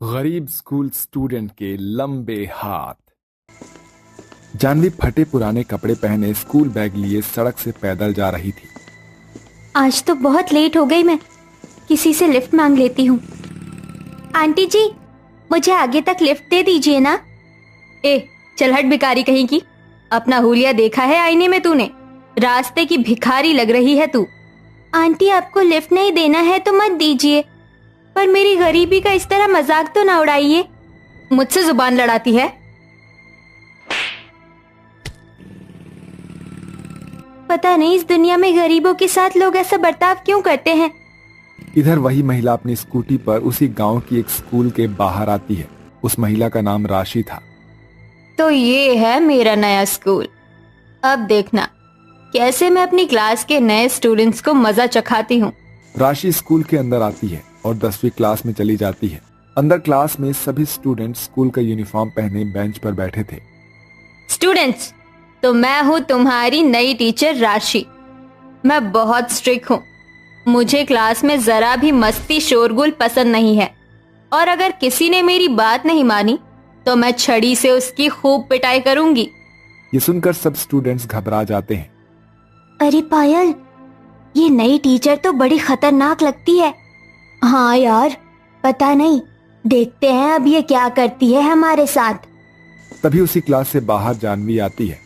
गरीब school student के लंबे हाथ। जानवी फटे पुराने कपड़े पहने स्कूल बैग लिए सड़क से पैदल जा रही थी। आज तो बहुत लेट हो गई। मैं किसी से लिफ्ट मांग लेती हूँ। आंटी जी, मुझे आगे तक लिफ्ट दे दीजिए ना। ए, चल हट भिखारी कहीं की। अपना हुलिया देखा है आईने में तूने? रास्ते की भिखारी लग रही है तू। आंटी, आपको लिफ्ट नहीं देना है तो मत दीजिए, पर मेरी गरीबी का इस तरह मजाक तो ना उड़ाइए। मुझसे जुबान लड़ाती है? पता नहीं इस दुनिया में गरीबों के साथ लोग ऐसा बर्ताव क्यों करते हैं। इधर वही महिला अपनी स्कूटी पर उसी गांव की एक स्कूल के बाहर आती है। उस महिला का नाम राशि था। तो ये है मेरा नया स्कूल। अब देखना कैसे मैं अपनी क्लास के नए स्टूडेंट्स को मजा चखाती हूँ। राशि स्कूल के अंदर आती है और 10वीं क्लास में चली जाती है। अंदर क्लास में सभी स्टूडेंट स्कूल का यूनिफॉर्म पहने बेंच पर बैठे थे। स्टूडेंट्स, तो मैं हूँ तुम्हारी नई टीचर राशि। मैं बहुत स्ट्रिक्ट हूँ। मुझे क्लास में जरा भी मस्ती शोरगुल पसंद नहीं है, और अगर किसी ने मेरी बात नहीं मानी तो मैं छड़ी से उसकी खूब पिटाई करूंगी। ये सुनकर सब स्टूडेंट्स घबरा जाते हैं। अरे पायल, ये नई टीचर तो बड़ी खतरनाक लगती है। हाँ यार, पता नहीं, देखते हैं अब ये क्या करती है हमारे साथ। तभी उसी क्लास से बाहर जानवी आती है।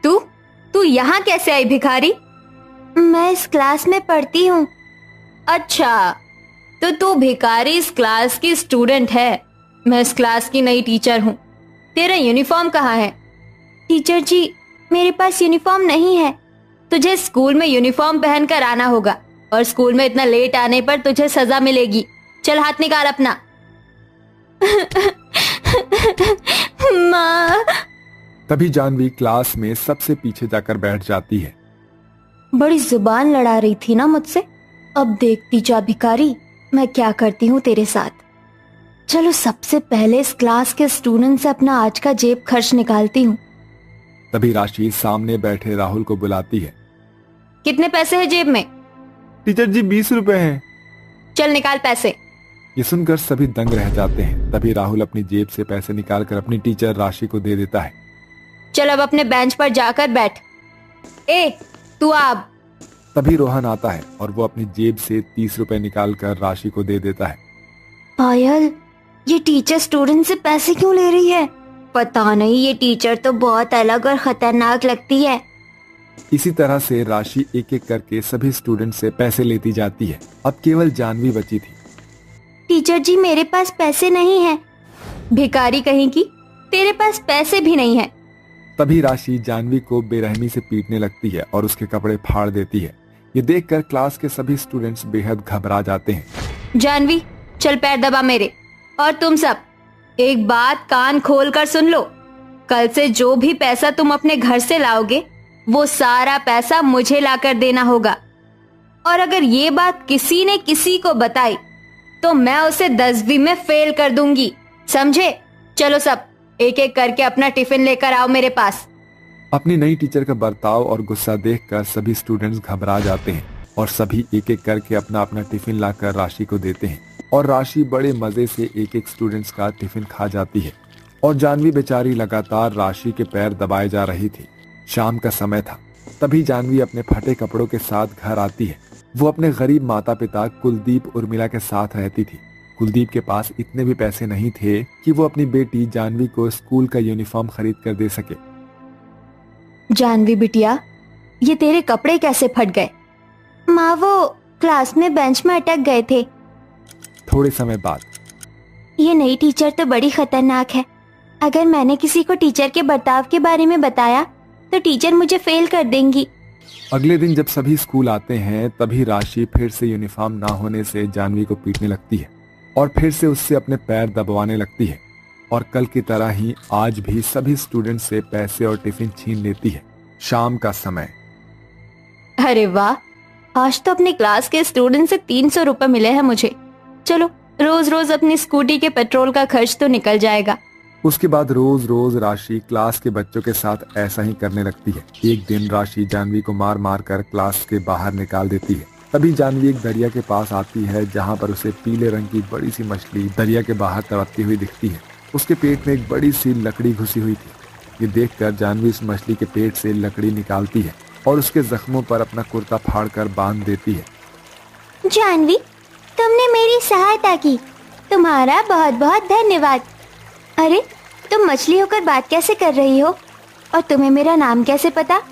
तू यहाँ कैसे आई भिखारी? मैं इस क्लास में पढ़ती हूँ। अच्छा, तो तू भिखारी इस क्लास की स्टूडेंट है। मैं इस क्लास की नई टीचर हूँ। तेरा यूनिफॉर्म कहाँ है? टीचर जी, मेरे पास यूनिफॉर्म नहीं है। तुझे स्कूल में यूनिफॉर्म पहनकर आना होगा, और स्कूल में इतना लेट आने पर तुझे सजा मिलेगी। चल हाथ निकाल अपना। माँ। तभी जानवी क्लास में सबसे पीछे जाकर बैठ जाती है। बड़ी जुबान लड़ा रही थी ना मुझसे। अब देखती जा भिखारी, मैं क्या करती हूँ तेरे साथ। चलो सबसे पहले इस क्लास के स्टूडेंट से अपना आज का जेब खर्च निकालती हूँ। तभी राशि सामने बैठे राहुल को बुलाती है। कितने पैसे है जेब में? टीचर जी 20 रुपए हैं। चल निकाल पैसे। ये सुनकर सभी दंग रह जाते हैं। तभी राहुल अपनी जेब से पैसे निकालकर अपनी टीचर राशि को दे देता है। चल अब अपने बेंच पर जाकर बैठ। ए, तू अब। तभी रोहन आता है और वो अपनी जेब से 30 रुपए निकालकर राशि को दे देता है। पायल, ये टीचर स्टूडेंट से पैसे क्यों ले रही है? पता नहीं, ये टीचर तो बहुत अलग और खतरनाक लगती है। इसी तरह से राशि एक एक करके सभी स्टूडेंट से पैसे लेती जाती है। अब केवल जानवी बची थी। टीचर जी, मेरे पास पैसे नहीं है। भिखारी कहीं की, तेरे पास पैसे भी नहीं है। तभी राशि जानवी को बेरहमी से पीटने लगती है और उसके कपड़े फाड़ देती है। ये देखकर क्लास के सभी स्टूडेंट्स बेहद घबरा जाते हैं। जानवी, चल पैर दबा मेरे। और तुम सब एक बात कान खोल कर सुन लो। कल से जो भी पैसा तुम अपने घर से लाओगे, वो सारा पैसा मुझे लाकर देना होगा। और अगर ये बात किसी ने किसी को बताई तो मैं उसे 10वीं में फेल कर दूंगी, समझे? चलो सब एक एक करके अपना टिफिन लेकर आओ मेरे पास। अपनी नई टीचर का बर्ताव और गुस्सा देखकर सभी स्टूडेंट्स घबरा जाते हैं और सभी एक एक करके अपना अपना टिफिन लाकर राशि को देते हैं। और राशि बड़े मजे से एक एक स्टूडेंट्स का टिफिन खा जाती है। और जानवी बेचारी लगातार राशि के पैर दबाए जा रही थी। शाम का समय था। तभी जानवी अपने फटे कपड़ों के साथ घर आती है। वो अपने गरीब माता पिता कुलदीप उर्मिला के साथ रहती थी। कुलदीप के पास इतने भी पैसे नहीं थे कि वो अपनी बेटी जानवी को स्कूल का यूनिफॉर्म खरीद कर दे सके। जानवी बिटिया, ये तेरे कपड़े कैसे फट गए? माँ, वो क्लास में बेंच में अटक गए थे। थोड़े समय बाद, ये नई टीचर तो बड़ी खतरनाक है। अगर मैंने किसी को टीचर के बर्ताव के बारे में बताया तो टीचर मुझे फेल कर देंगी। अगले दिन जब सभी स्कूल आते हैं तभी राशि फिर से यूनिफॉर्म ना होने से जानवी को पीटने लगती है और फिर से उससे अपने पैर दबवाने लगती है। और कल की तरह ही आज भी सभी स्टूडेंट से पैसे और टिफिन छीन लेती है। शाम का समय। अरे वाह, आज तो अपनी क्लास के स्टूडेंट से 300 रुपए मिले हैं मुझे। चलो रोज रोज अपनी स्कूटी के पेट्रोल का खर्च तो निकल जाएगा। उसके बाद रोज रोज राशि क्लास के बच्चों के साथ ऐसा ही करने लगती है। एक दिन राशि जानवी को मार मार कर क्लास के बाहर निकाल देती है तभी जानवी एक दरिया के पास आती है जहाँ पर उसे पीले रंग की बड़ी सी मछली दरिया के बाहर तड़पती हुई दिखती है। उसके पेट में एक बड़ी सी लकड़ी घुसी हुई थी। ये देखकर जानवी उस मछली के पेट से लकड़ी निकालती है और उसके जख्मों पर अपना कुर्ता फाड़कर बांध देती है। जानवी, तुमने मेरी सहायता की, तुम्हारा बहुत बहुत धन्यवाद। अरे, तुम मछली होकर बात कैसे कर रही हो और तुम्हें मेरा नाम कैसे पता?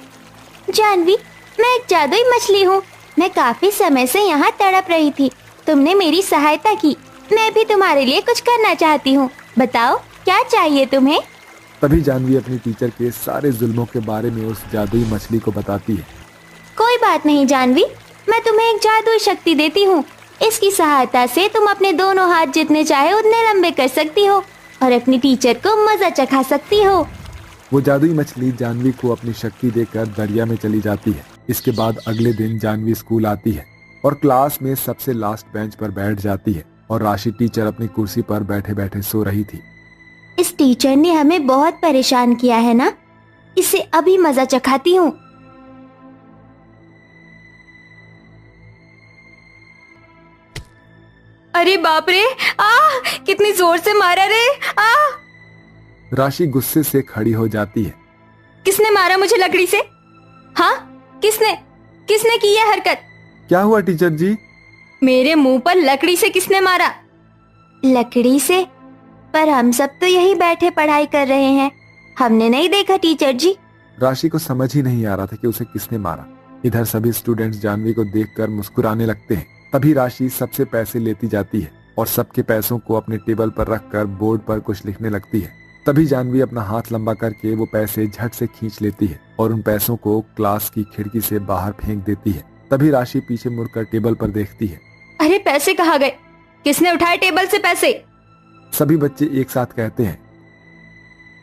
जानवी, मैं एक जादुई मछली हूँ। मैं काफी समय से यहाँ तड़प रही थी, तुमने मेरी सहायता की, मैं भी तुम्हारे लिए कुछ करना चाहती हूँ। बताओ क्या चाहिए तुम्हें? तभी जानवी अपनी टीचर के सारे जुल्मों के बारे में उस जादुई मछली को बताती है। कोई बात नहीं जानवी, मैं तुम्हें एक जादुई शक्ति देती हूँ। इसकी सहायता से तुम अपने दोनों हाथ जितने चाहे उतने लंबे कर सकती हो और अपनी टीचर को मजा चखा सकती हो। वो जादुई मछली जानवी को अपनी शक्ति देकर दरिया में चली जाती है। इसके बाद अगले दिन जानवी स्कूल आती है और क्लास में सबसे लास्ट बेंच पर बैठ जाती है और राशि टीचर अपनी कुर्सी पर बैठे बैठे सो रही थी। इस टीचर ने हमें बहुत परेशान किया है ना, इसे अभी मजा चखाती हूँ। अरे बाप रे, कितनी जोर से मारा रे। राशि गुस्से से खड़ी हो जाती है। किसने मारा मुझे लकड़ी से? हाँ, किसने की यह हरकत? क्या हुआ टीचर जी? मेरे मुंह पर लकड़ी से किसने मारा? लकड़ी से? पर हम सब तो यही बैठे पढ़ाई कर रहे हैं, हमने नहीं देखा टीचर जी। राशि को समझ ही नहीं आ रहा था कि उसे किसने मारा। इधर सभी स्टूडेंट्स जानवी को देखकर मुस्कुराने लगते हैं। तभी राशि सबसे पैसे लेती जाती है और सबके पैसों को अपने टेबल पर रखकर बोर्ड पर कुछ लिखने लगती है। तभी जानवी अपना हाथ लंबा करके वो पैसे झट से खींच लेती है और उन पैसों को क्लास की खिड़की से बाहर फेंक देती है। तभी राशि पीछे मुड़कर टेबल पर देखती है। अरे पैसे कहाँ गए? किसने उठाए टेबल से पैसे? सभी बच्चे एक साथ कहते हैं,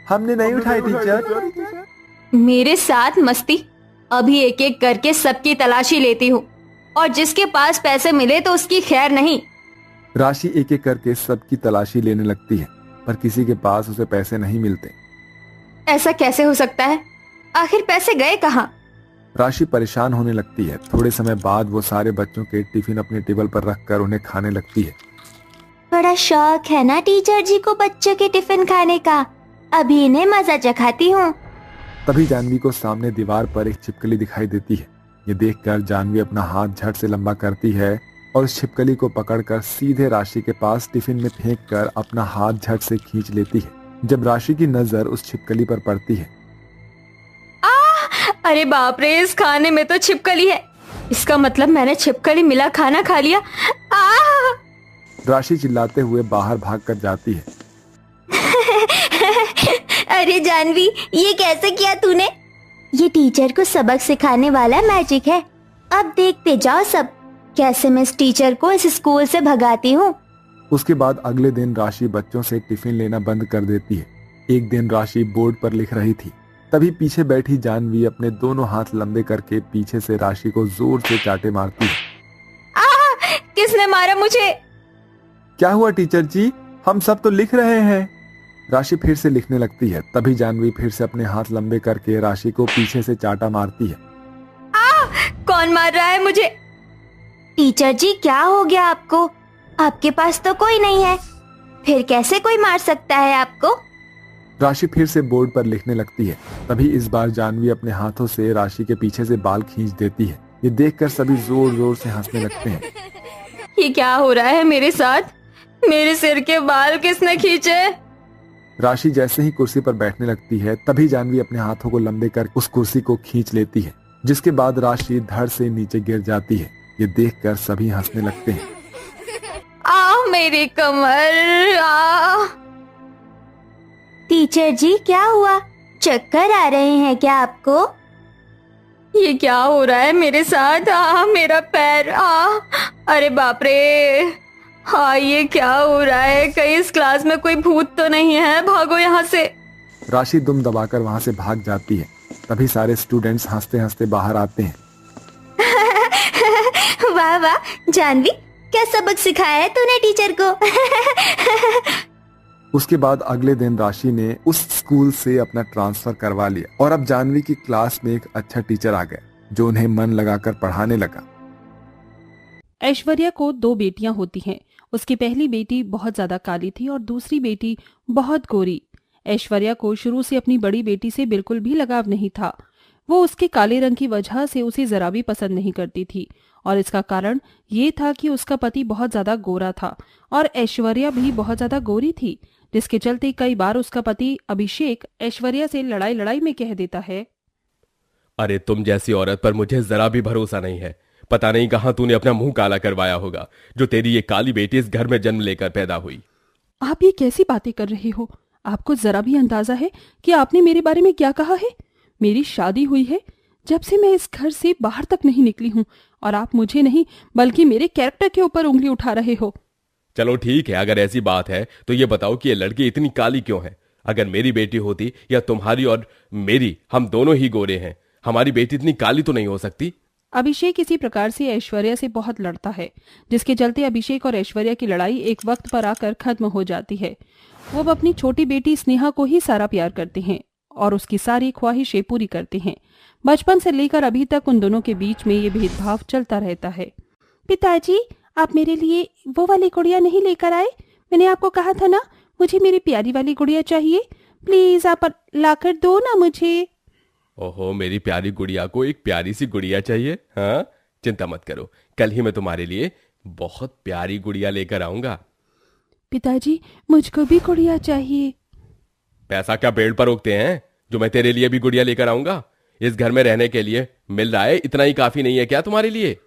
हमने नहीं उठाए टीचर। मेरे साथ मस्ती? अभी एक एक करके सबकी तलाशी लेती हूँ और जिसके पास पैसे मिले तो उसकी खैर नहीं। राशि एक एक करके सबकी तलाशी लेने लगती है पर किसी के पास उसे पैसे नहीं मिलते। ऐसा कैसे हो सकता है? आखिर पैसे गए कहाँ? राशि परेशान होने लगती है। थोड़े समय बाद वो सारे बच्चों के टिफिन अपने टेबल पर रखकर उन्हें खाने लगती है। बड़ा शौक है ना टीचर जी को बच्चों के टिफिन खाने का, अभी इन्हें मजा चखाती हूँ। तभी जानवी को सामने दीवार पर एक छिपकली दिखाई देती है। ये देखकर जानवी अपना हाथ झट से लंबा करती है और उस छिपकली को पकड़कर सीधे राशि के पास टिफिन में फेंककर अपना हाथ झट से खींच लेती है। जब राशि की नजर उस छिपकली पर पड़ती है, अरे बाप रे, इस खाने में तो छिपकली है। इसका मतलब मैंने छिपकली मिला खाना खा लिया। राशि चिल्लाते हुए बाहर भागकर जाती है। अरे जानवी, ये कैसे किया तूने? ये टीचर को सबक सिखाने वाला मैजिक है। अब देखते जाओ सब कैसे मैं इस टीचर को इस स्कूल से भगाती हूँ। उसके बाद अगले दिन राशि बच्चों से टिफिन लेना बंद कर देती है। एक दिन राशि बोर्ड पर लिख रही थी। तभी पीछे बैठी जानवी अपने दोनों हाथ लंबे करके पीछे से राशि को जोर से चाटे मारती है। किसने मारा मुझे? क्या हुआ टीचर जी? हम सब तो लिख रहे हैं। राशि फिर से लिखने लगती है। तभी जानवी फिर से अपने हाथ लंबे करके राशि को पीछे से चाटा मारती है। कौन मार रहा है मुझे? टीचर जी, क्या हो गया आपको? आपके पास तो कोई नहीं है, फिर कैसे कोई मार सकता है आपको? राशि फिर से बोर्ड पर लिखने लगती है। तभी इस बार जानवी अपने हाथों से राशि के पीछे से बाल खींच देती है। ये देखकर सभी जोर जोर से हंसने लगते हैं। ये क्या हो रहा है मेरे साथ? मेरे सिर के बाल किसने खींचे? राशि जैसे ही कुर्सी पर बैठने लगती है तभी जानवी अपने हाथों को लंबे कर उस कुर्सी को खींच लेती है, जिसके बाद राशि धड़ से नीचे गिर जाती है। ये देखकर सभी हंसने लगते हैं। मेरी कमर। टीचर जी, क्या हुआ? चक्कर आ रहे हैं क्या आपको? ये क्या हो रहा है मेरे साथ? मेरा पैर। अरे बाप रे, ये क्या हो रहा है? कहीं इस क्लास में कोई भूत तो नहीं है? भागो यहाँ से। राशि दुम दबाकर वहाँ से भाग जाती है। तभी सारे स्टूडेंट्स हंसते हंसते बाहर आते हैं। वाह वाह जानवी, क्या सबक सिखाया है तूने टीचर को? उसके बाद अगले दिन राशि ने उस स्कूल से अपना ट्रांसफर करवा लिया और अब जानवी की क्लास में एक अच्छा टीचर आ गया जो उन्हें मन लगाकर पढ़ाने लगा। ऐश्वर्या को 2 बेटियां होती हैं। उसकी पहली बेटी बहुत ज्यादा काली थी और दूसरी बेटी बहुत गोरी। ऐश्वर्या को शुरू से अपनी बड़ी बेटी से बिल्कुल भी लगाव नहीं था। वो उसके काले रंग की वजह से उसे जरा भी पसंद नहीं करती थी और इसका कारण ये था कि उसका पति बहुत ज्यादा गोरा था और ऐश्वर्या भी बहुत ज्यादा गोरी थी, जिसके चलते कई बार उसका पति अभिषेक ऐश्वर्या से लड़ाई लड़ाई में कह देता है, अरे तुम जैसी औरत पर मुझे जरा भी भरोसा नहीं है। पता नहीं कहां तूने अपना मुंह काला करवाया होगा जो तेरी ये काली बेटी इस घर में जन्म लेकर पैदा हुई। आप ये कैसी बातें कर रहे हो? आपको जरा भी अंदाजा है कि आपने मेरे बारे में क्या कहा है? मेरी शादी हुई है जब से मैं इस घर से बाहर तक नहीं निकली हूँ और आप मुझे नहीं बल्कि मेरे कैरेक्टर के ऊपर उंगली उठा रहे हो। चलो ठीक है, अगर ऐसी बात है तो ये बताओ कि ये लड़की इतनी काली क्यों है? अगर मेरी बेटी होती या तुम्हारी और मेरी, हम दोनों ही गोरे हैं, हमारी बेटी इतनी काली तो नहीं हो सकती। अभिषेक इसी प्रकार से ऐश्वर्या से बहुत लड़ता है, जिसके चलते अभिषेक और ऐश्वर्या की लड़ाई एक वक्त पर आकर खत्म हो जाती है। वो अब अपनी छोटी बेटी स्नेहा को ही सारा प्यार करते हैं और उसकी सारी ख्वाहिशें पूरी करते हैं। बचपन से लेकर अभी तक उन दोनों के बीच में ये भेदभाव चलता रहता है। पिताजी, आप मेरे लिए वो वाली गुड़िया नहीं लेकर आए? मैंने आपको कहा था ना, मुझे मेरी प्यारी वाली गुड़िया चाहिए। प्लीज आप लाकर दो ना मुझे। ओहो, मेरी प्यारी गुड़िया को एक प्यारी सी गुड़िया चाहिए? हाँ, चिंता मत करो, कल ही मैं तुम्हारे लिए बहुत प्यारी गुड़िया लेकर आऊंगा। पिताजी, मुझको भी गुड़िया चाहिए। पैसा क्या पेड़ पर उगते हैं जो मैं तेरे लिए भी गुड़िया लेकर आऊंगा? इस घर में रहने के लिए मिल रहा है, इतना ही काफी नहीं है क्या तुम्हारे लिए?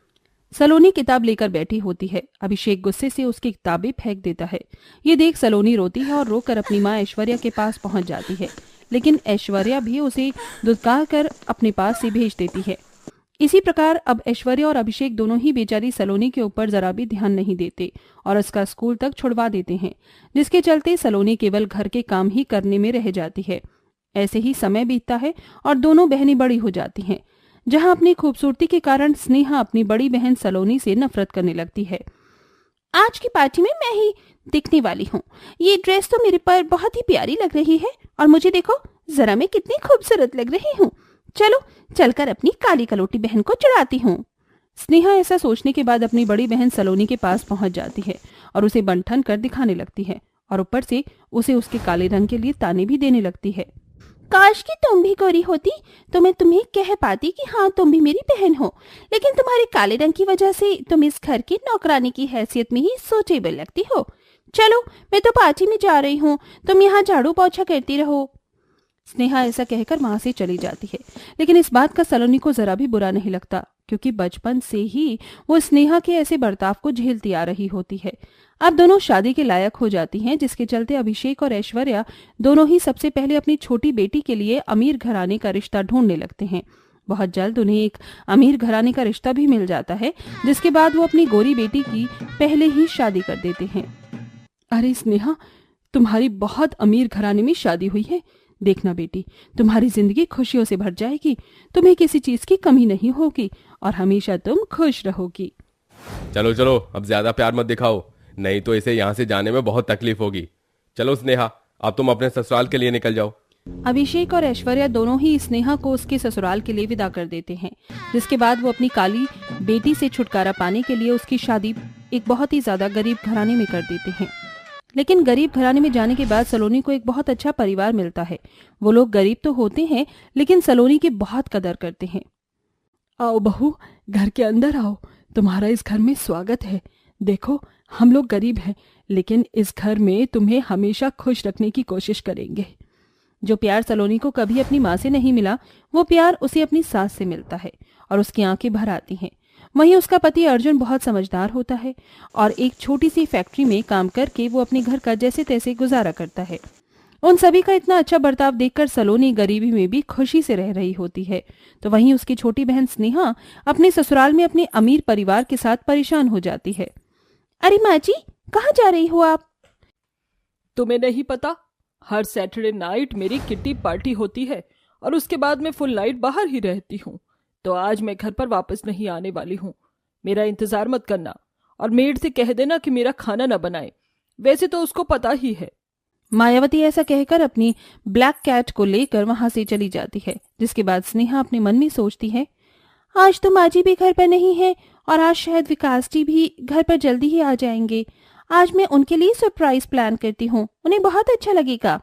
सलोनी किताब लेकर बैठी होती है। अभिषेक गुस्से से उसकी किताबें फेंक देता है। ये देख सलोनी रोती है और रोकर अपनी माँ ऐश्वर्या के पास पहुंच जाती है, लेकिन ऐश्वर्या भी उसे धुतकार कर अपने पास से भेज देती है। इसी प्रकार अब ऐश्वर्या और अभिषेक दोनों ही बेचारी सलोनी के ऊपर जरा भी ध्यान नहीं देते और उसका स्कूल तक छुड़वा देते हैं, जिसके चलते सलोनी केवल घर के काम ही करने में रह जाती है। ऐसे ही समय बीतता है और दोनों बहनें बड़ी हो जाती हैं। जहां अपनी खूबसूरती के कारण स्नेहा अपनी बड़ी बहन सलोनी से नफरत करने लगती है। आज की पार्टी में मैं ही दिखने वाली हूँ। ये ड्रेस तो मेरे पर बहुत ही प्यारी लग रही है और मुझे देखो जरा मैं कितनी खूबसूरत लग रही हूँ। चलो चलकर अपनी काली कलोटी बहन को चढ़ाती हूँ। स्नेहा ऐसा सोचने के बाद अपनी बड़ी बहन सलोनी के पास पहुंच जाती है और उसे बंठन कर दिखाने लगती है और ऊपर से उसे उसके काले रंग के लिए ताने भी देने लगती है। काश कि तुम भी गोरी होती तो मैं तुम्हें कह पाती कि हाँ तुम भी मेरी बहन हो, लेकिन तुम्हारे काले रंग की वजह से तुम इस घर की नौकरानी की हैसियत में ही सोचेबल लगती हो। चलो मैं तो पार्टी में जा रही हूँ, तुम यहाँ झाड़ू पोछा करती रहो। स्नेहा ऐसा कहकर वहां से चली जाती है, लेकिन इस बात का सलोनी को जरा भी बुरा नहीं लगता, क्योंकि बचपन से ही वो स्नेहा के ऐसे बर्ताव को झेलती आ रही होती है। अब दोनों शादी के लायक हो जाती हैं, जिसके चलते अभिषेक और ऐश्वर्या दोनों ही सबसे पहले अपनी छोटी बेटी के लिए अमीर घराने का रिश्ता ढूंढने लगते हैं। बहुत जल्द उन्हें एक अमीर घराने का रिश्ता भी मिल जाता है, जिसके बाद वो अपनी गोरी बेटी की पहले ही शादी कर देते हैं। अरे स्नेहा, तुम्हारी बहुत अमीर घराने में शादी हुई है। देखना बेटी, तुम्हारी जिंदगी खुशियों से भर जाएगी, तुम्हें किसी चीज की कमी नहीं होगी और हमेशा तुम खुश रहोगी। चलो चलो, अब ज्यादा प्यार मत दिखाओ, नहीं तो इसे यहाँ से जाने में बहुत तकलीफ होगी। चलो स्नेहा, अब तुम अपने ससुराल के लिए निकल जाओ। अभिषेक और ऐश्वर्या दोनों ही स्नेहा को उसके ससुराल के लिए विदा कर देते हैं, जिसके बाद वो अपनी काली बेटी से छुटकारा पाने के लिए उसकी शादी एक बहुत ही ज्यादा गरीब घराने में कर देते हैं। लेकिन गरीब घराने में जाने के बाद सलोनी को एक बहुत अच्छा परिवार मिलता है। वो लोग गरीब तो होते हैं, लेकिन सलोनी की बहुत कदर करते हैं। आओ बहू, घर के अंदर आओ, तुम्हारा इस घर में स्वागत है। देखो हम लोग गरीब हैं, लेकिन इस घर में तुम्हें हमेशा खुश रखने की कोशिश करेंगे। जो प्यार सलोनी को कभी अपनी माँ से नहीं मिला, वो प्यार उसे अपनी सास से मिलता है और उसकी आंखें भर आती हैं। वहीं उसका पति अर्जुन बहुत समझदार होता है और एक छोटी सी फैक्ट्री में काम करके वो अपने घर का जैसे तैसे गुजारा करता है। उन सभी का इतना अच्छा बर्ताव देखकर सलोनी गरीबी में भी खुशी से रह रही होती है, तो वहीं उसकी छोटी बहन स्नेहा अपने ससुराल में अपने अमीर परिवार के साथ परेशान हो जाती है। अरे माँ जी, कहाँ जा रही हो आप? तुम्हें नहीं पता, हर सैटरडे नाइट मेरी किट्टी पार्टी होती है और उसके बाद मैं फुल नाइट बाहर ही रहती हूँ, तो आज मैं घर पर वापस नहीं आने वाली हूँ। मेरा इंतजार मत करना और मेड से कह देना कि मेरा खाना न बनाए, वैसे तो उसको पता ही है। मायावती ऐसा कहकर अपनी ब्लैक कैट को लेकर वहां से चली जाती है, जिसके बाद स्नेहा अपने मन में सोचती है, आज तो माँ जी भी घर पर नहीं है और आज शायद विकास जी भी घर पर जल्दी ही आ जाएंगे। आज मैं उनके लिए सरप्राइज प्लान करती हूँ, उन्हें बहुत अच्छा लगेगा।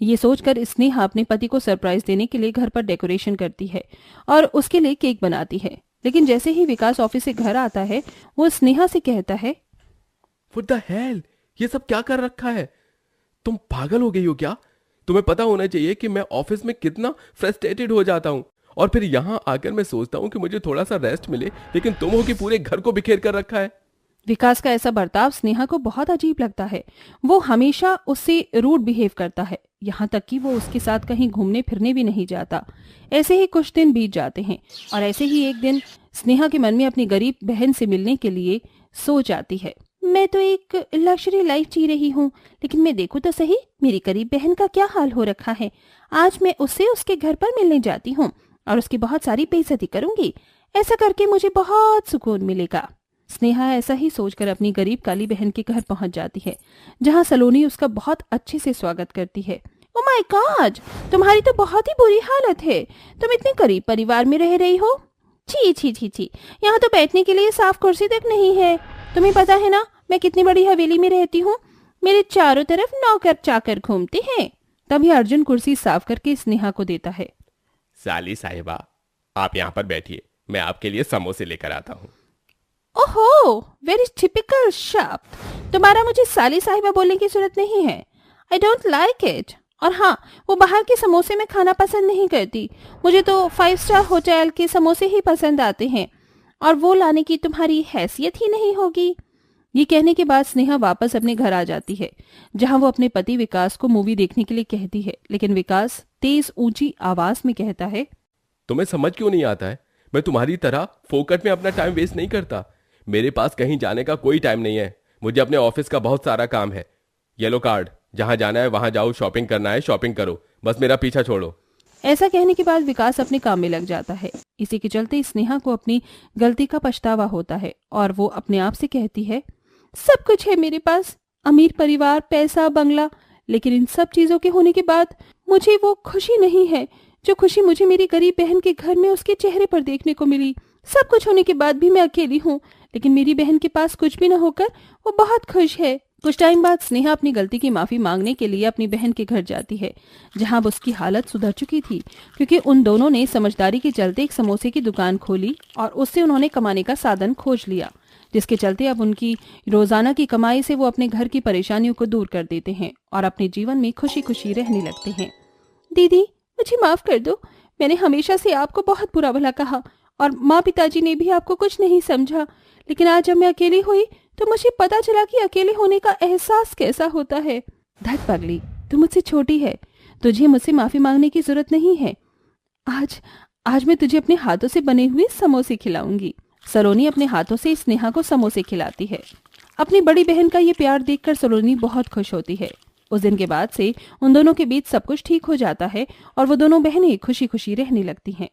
ये सोचकर स्नेहा अपने पति को सरप्राइज देने के लिए घर पर डेकोरेशन करती है और उसके लिए केक बनाती है। लेकिन जैसे ही विकास ऑफिस से घर आता है, वो स्नेहा से कहता है, What the hell? ये सब क्या कर रखा है? तुम पागल हो गई हो क्या? तुम्हें पता होना चाहिए कि मैं ऑफिस में कितना फ्रस्ट्रेटेड हो जाता हूँ, और फिर यहाँ आकर मैं सोचता हूँ कि मुझे थोड़ा सा रेस्ट मिले, लेकिन तुम हो कि पूरे घर को बिखेर कर रखा है। विकास का ऐसा बर्ताव स्नेहा को बहुत अजीब लगता है। वो हमेशा उससे रूड बिहेव करता है, यहाँ तक कि वो उसके साथ कहीं घूमने फिरने भी नहीं जाता। ऐसे ही कुछ दिन बीत जाते हैं और ऐसे ही एक दिन स्नेहा के मन में अपनी गरीब बहन से मिलने के लिए सोच आती है। मैं तो एक लग्जरी लाइफ जी रही हूँ, लेकिन मैं देखूँ तो सही मेरी गरीब बहन का क्या हाल हो रखा है। आज मैं उससे उसके घर पर मिलने जाती हूँ और उसकी बहुत सारी बेइज्जती करूंगी। ऐसा करके मुझे बहुत सुकून मिलेगा। स्नेहा ऐसा ही सोचकर अपनी गरीब काली बहन के घर पहुंच जाती है, जहां सलोनी उसका बहुत अच्छे से स्वागत करती है। ओ माय गॉड, तुम्हारी तो बहुत ही बुरी हालत है। तुम इतने गरीब परिवार में रह रही हो। छी छी छी छी, यहाँ तो बैठने के लिए साफ कुर्सी तक नहीं है। तुम्हें पता है ना मैं कितनी बड़ी हवेली में रहती हूँ। मेरे चारों तरफ नौकर चाकर घूमते हैं। तभी अर्जुन कुर्सी साफ करके स्नेहा को देता है। साली साहिबा, आप यहाँ पर बैठिए, मैं आपके लिए समोसे लेकर आता हूँ। ओहो, वेरी टिपिकल शब्द। तुम्हारा मुझे साली साहिबा बोलने की जरूरत नहीं है। I don't like it. और हाँ, वो बाहर के समोसे में खाना पसंद नहीं करती। मुझे तो 5 स्टार होटल के समोसे ही पसंद आते हैं, और वो लाने की तुम्हारी हैसियत ही नहीं होगी। ये कहने के बाद स्नेहा वापस अपने घर आ जाती है, जहां वो अपने पति विकास को मूवी देखने के लिए कहती है। लेकिन विकास तेज ऊंची आवाज में कहता है, तुम्हें समझ क्यों नहीं आता है? मैं तुम्हारी तरह फोकट में अपना टाइम वेस्ट नहीं करता। मेरे पास कहीं जाने का कोई टाइम नहीं है। मुझे अपने ऑफिस का बहुत सारा काम है। येलो कार्ड, जहां जाना है वहां जाओ, शॉपिंग करना है शॉपिंग करो, बस मेरा पीछा छोड़ो। ऐसा कहने के बाद विकास अपने काम में लग जाता है। इसी के चलते स्नेहा को अपनी गलती का पछतावा होता है और वो अपने आप से कहती है, सब कुछ है मेरे पास, अमीर परिवार, पैसा, बंगला, लेकिन इन सब चीजों के होने के बाद मुझे वो खुशी नहीं है जो खुशी मुझे मेरी गरीब बहन के घर में उसके चेहरे पर देखने को मिली। सब कुछ होने के बाद भी मैं अकेली हूँ, लेकिन मेरी बहन के पास कुछ भी न होकर वो बहुत खुश है। कुछ टाइम बाद स्नेहा अपनी गलती की माफी मांगने के लिए अपनी बहन के घर जाती है, जहां अब उसकी हालत सुधर चुकी थी, क्योंकि उन दोनों ने समझदारी के चलते एक समोसे की दुकान खोली और उससे उन्होंने कमाने का साधन खोज लिया, जिसके चलते अब उनकी रोजाना की कमाई से वो अपने घर की परेशानियों को दूर कर देते हैं और अपने जीवन में खुशी खुशी रहने लगते हैं। दीदी, मुझे माफ कर दो। मैंने हमेशा से आपको बहुत बुरा भला कहा और माँ पिताजी ने भी आपको कुछ नहीं समझा, लेकिन आज जब मैं अकेली हुई तो मुझे पता चला कि अकेले होने का एहसास कैसा होता है। धत पगली, तू मुझसे छोटी है, तुझे मुझसे माफी मांगने की जरूरत नहीं है। आज मैं तुझे अपने हाथों से बने हुए समोसे खिलाऊंगी। सलोनी अपने हाथों से स्नेहा को समोसे खिलाती है। अपनी बड़ी बहन का ये प्यार देखकर सलोनी बहुत खुश होती है। उस दिन के बाद से उन दोनों के बीच सब कुछ ठीक हो जाता है और वो दोनों बहनें खुशी खुशी रहने लगती हैं।